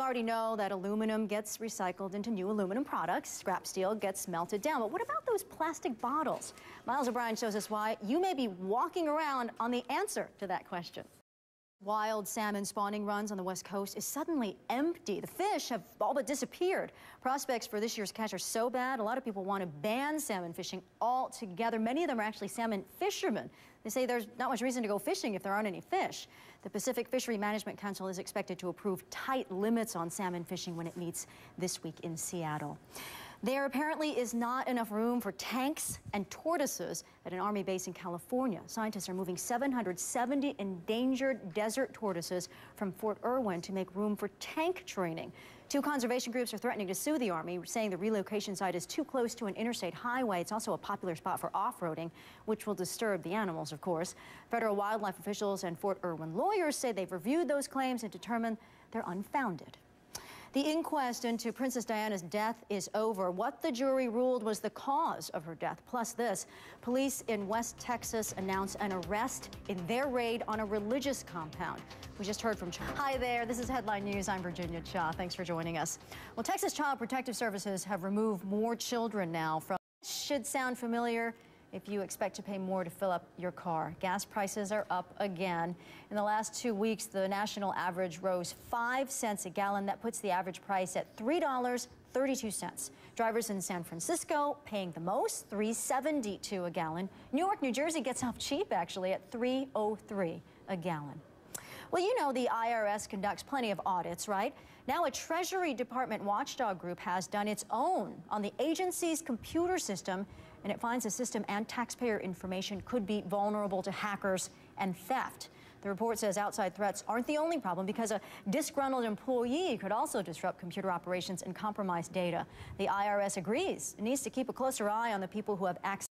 already know that aluminum gets recycled into new aluminum products. Scrap steel gets melted down. But what about those plastic bottles? Miles O'Brien shows us why you may be walking around on the answer to that question. Wild salmon spawning runs on the West Coast is suddenly empty. The fish have all but disappeared. Prospects for this year's catch are so bad, a lot of people want to ban salmon fishing altogether. Many of them are actually salmon fishermen. They say there's not much reason to go fishing if there aren't any fish. The Pacific Fishery Management Council is expected to approve tight limits on salmon fishing when it meets this week in Seattle. There apparently is not enough room for tanks and tortoises at an Army base in California. Scientists are moving 770 endangered desert tortoises from Fort Irwin to make room for tank training. Two conservation groups are threatening to sue the Army, saying the relocation site is too close to an interstate highway. It's also a popular spot for off-roading, which will disturb the animals, of course. Federal wildlife officials and Fort Irwin lawyers say they've reviewed those claims and determined they're unfounded. The inquest into Princess Diana's death is over. What the jury ruled was the cause of her death. Plus this, police in West Texas announced an arrest in their raid on a religious compound. We just heard from... Hi there, this is Headline News. I'm Virginia Cha. Thanks for joining us. Well, Texas Child Protective Services have removed more children now from... Should sound familiar if you expect to pay more to fill up your car. Gas prices are up again. In the last 2 weeks, the national average rose 5 cents a gallon. That puts the average price at $3.32. Drivers in San Francisco paying the most, $3.72 a gallon. New York, New Jersey gets off cheap, actually, at $3.03 a gallon. Well, you know the IRS conducts plenty of audits, right? Now a Treasury Department watchdog group has done its own on the agency's computer system, and it finds the system and taxpayer information could be vulnerable to hackers and theft. The report says outside threats aren't the only problem, because a disgruntled employee could also disrupt computer operations and compromise data. The IRS agrees it needs to keep a closer eye on the people who have access